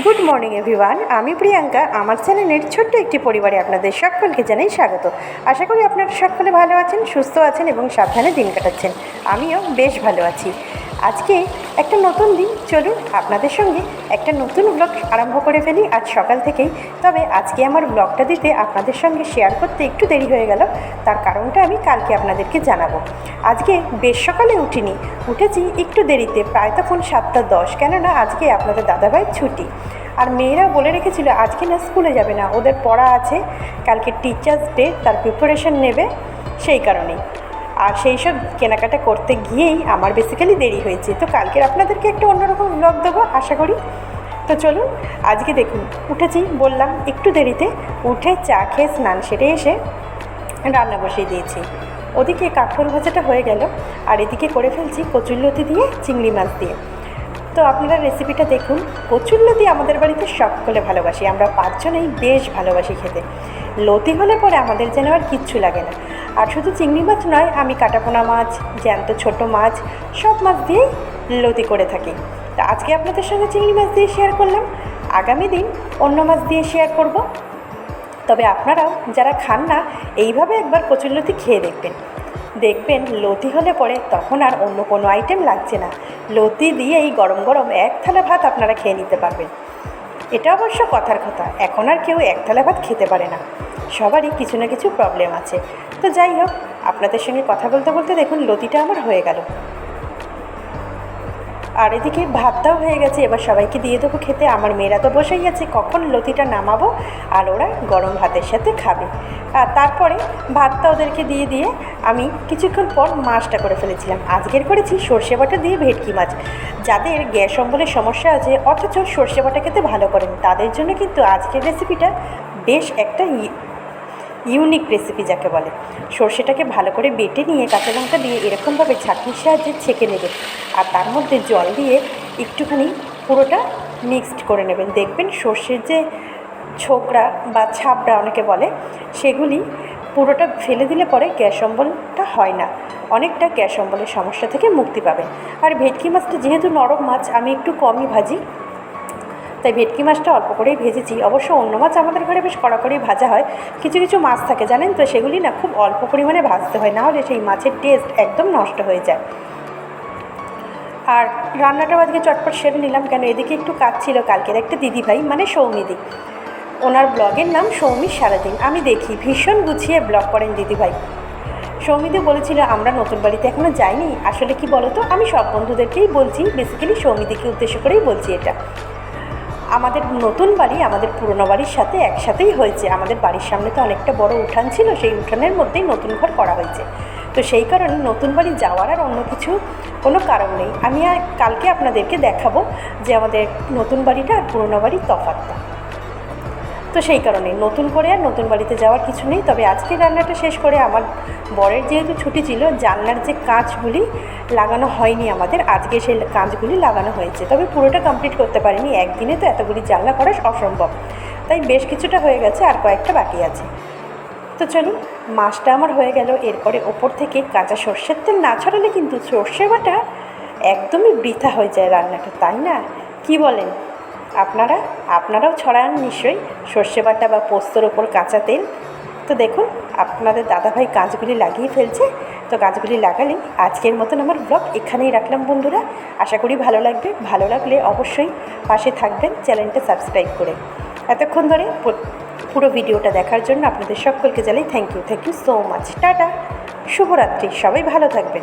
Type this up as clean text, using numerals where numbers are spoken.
Good morning everyone, আমি প্রিয়াঙ্কা। আমার চ্যানেলের ছোট্ট একটি পরিবারে আপনাদের সকলকে জানাই স্বাগত। আশা করি আপনারা সকলে ভালো আছেন, সুস্থ আছেন এবং সাবধানে দিন কাটাচ্ছেন। আমিও বেশ ভালো আছি। আজকে একটা নতুন দিন, চলুন আপনাদের সঙ্গে একটা নতুন ব্লগ আরম্ভ করে ফেলি আজ সকাল থেকেই। তবে আজকে আমার ব্লগটা দিতে আপনাদের সঙ্গে শেয়ার করতে একটু দেরি হয়ে গেল, তার কারণটা আমি কালকে আপনাদেরকে জানাবো। আজকে বেশ সকালে উঠেছি একটু দেরিতে, প্রায় তখন 7:10, কেননা আজকে আপনাদের দাদাভাইয়ের ছুটি। আর মেয়েরা বলে রেখেছিল আজকে না স্কুলে যাবে না, ওদের পড়া আছে, কালকে টিচার্স ডে, তার প্রিপারেশন নেবে, সেই কারণেই। আর সেই সব কেনাকাটা করতে গিয়েই আমার বেসিক্যালি দেরি হয়েছে। তো কালকের আপনাদেরকে একটা অন্যরকম ব্লগ দেবো আশা করি। তো চলুন, আজকে দেখুন উঠেছি বললাম একটু দেরিতে, উঠে চা খেয়ে স্নান সেরে এসে রান্না বসিয়ে দিয়েছি। ওদিকে কাঁকরোল ভাজাটা হয়ে গেল, আর এদিকে করে ফেলছি কচুরলতি দিয়ে চিংড়ি মাছ দিয়ে। তো আপনারা রেসিপিটা দেখুন। কচুরলতি আমাদের বাড়িতে সকলে ভালোবাসি, আমরা 5 জনেই বেশ ভালোবাসি খেতে। লতি হলে পরে আমাদের যেন আর কিচ্ছু লাগে না। আর শুধু চিংড়ি মাছ নয়, আমি কাটাপোনা মাছ, জ্যান্ত ছোট মাছ, সব মাছ দিয়েই লতি করে থাকি। তা আজকে আপনাদের সঙ্গে চিংড়ি মাছ দিয়ে শেয়ার করলাম, আগামী দিন অন্য মাছ দিয়ে শেয়ার করব। তবে আপনারাও যারা খান না, এইভাবে একবার কচুরলতি খেয়ে দেখবেন লতি হলে পরে তখন আর অন্য কোনো আইটেম লাগছে না। লতি দিয়েই গরম গরম এক থালা ভাত আপনারা খেয়ে নিতে পারবেন। এটা অবশ্য কথার কথা, এখন আর কেউ এক থালা ভাত খেতে পারে না, সবারই কিছু না কিছু প্রবলেম আছে। তো যাই হোক, আপনাদের সঙ্গে কথা বলতে বলতে দেখুন লতিটা আমার হয়ে গেল, আর এদিকে ভাতটাও হয়ে গেছে। এবার সবাইকে দিয়ে দেবো খেতে। আমার মেয়েরা তো বসেই আছে, কখন লতিটা নামাবো আর ওরা গরম ভাতের সাথে খাবে। আর তারপরে ভাতটা ওদেরকে দিয়ে আমি কিছুক্ষণ পর মাছটা করে ফেলেছিলাম। আজকের করেছি সর্ষে বাটা দিয়ে ভেটকি মাছ। যাদের গ্যাস অম্বলের সমস্যা আছে অথচ সর্ষে বাটা খেতে ভালো করেন, তাদের জন্য কিন্তু আজকের রেসিপিটা বেশ একটা ইউনিক রেসিপি যাকে বলে। সর্ষেটাকে ভালো করে বেটে নিয়ে কাঁচা লঙ্কা দিয়ে এরকমভাবে ছাঁকনির সাহায্যে ছেঁকে নেবেন, আর তার মধ্যে জল দিয়ে একটুখানি পুরোটা মিক্সড করে নেবেন। দেখবেন সর্ষের যে ছোকরা বা ছাবড়া অনেকে বলে, সেগুলি পুরোটা ফেলে দিলে পরে গ্যাস অম্বলটা হয় না, অনেকটা গ্যাস অম্বলের সমস্যা থেকে মুক্তি পাবেন। আর ভেটকি মাছটা যেহেতু নরম মাছ, আমি একটু কমই ভাজি, তাই ভেটকি মাছটা অল্প করেই ভেজেছি। অবশ্য অন্য মাছ আমাদের ঘরে বেশ কড়াকড়ি ভাজা হয়, কিছু কিছু মাছ থাকে জানেন তো, সেগুলি না খুব অল্প পরিমাণে ভাজতে হয়, নাহলে সেই মাছের টেস্ট একদম নষ্ট হয়ে যায়। আর রান্নাটাও আজকে চটপট সেরে নিলাম, কেন এদিকে একটু কাজ ছিল। কালকের একটা দিদিভাই, মানে সৌমিদি, ওনার ব্লগের নাম সৌমির সারাদিন, আমি দেখি ভীষণ গুছিয়ে ব্লগ করেন দিদিভাই। সৌমিদি বলেছিল আমরা নতুন বাড়িতে এখনও যাইনি। আসলে কি বলতো, আমি সব বন্ধুদেরকেই বলছি, বেসিক্যালি সৌমিদিকে উদ্দেশ্য করেই বলছি এটা। আমাদের নতুন বাড়ি আমাদের পুরনো বাড়ির সাথে একসাথেই হয়েছে। আমাদের বাড়ির সামনে তো অনেকটা বড় উঠান ছিল, সেই উঠানের মধ্যেই নতুন ঘর করা হয়েছে। তো সেই কারণে নতুন বাড়ি যাওয়ার আর অন্য কিছু কোনো কারণ নেই। আমি আর কালকে আপনাদেরকে দেখাবো যে আমাদের নতুন বাড়িটা আর পুরনো বাড়ির তফাৎটা। তো সেই কারণে নতুন করে আর নতুন বাড়িতে যাওয়ার কিছু নেই। তবে আজকে রান্নাটা শেষ করে আমার বরের যেহেতু ছুটি ছিল, জানলার যে কাঁচগুলি লাগানো হয়নি আমাদের, আজকে সেই কাঁচগুলি লাগানো হয়েছে। তবে পুরোটা কমপ্লিট করতে পারিনি, একদিনে তো এতগুলি জানলা করা অসম্ভব, তাই বেশ কিছুটা হয়ে গেছে, আর কয়েকটা বাকি আছে। তো চলুন, মাছটা আমার হয়ে গেল। এরপরে ওপর থেকে কাঁচা সর্ষের তেল না ছড়ালে কিন্তু সর্ষে বাটা একদমই বৃথা হয়ে যায় রান্নাটা, তাই না? কি বলেন আপনারাও ছড়ান নিশ্চয়ই সর্ষে বাটা বা পোস্তর ওপর কাঁচা তেল। তো দেখুন, আপনাদের দাদাভাই কাঁচগুলি লাগিয়ে ফেলছে। তো কাঁচগুলি লাগালেই আজকের মতন আমার ব্লগ এখানেই রাখলাম বন্ধুরা। আশা করি ভালো লাগবে। ভালো লাগলে অবশ্যই পাশে থাকবেন চ্যানেলটা সাবস্ক্রাইব করে। এতক্ষণ ধরে পুরো ভিডিওটা দেখার জন্য আপনাদের সকলকে জানাই thank you so much. Tata, শুভরাত্রি, সবাই ভালো থাকবেন।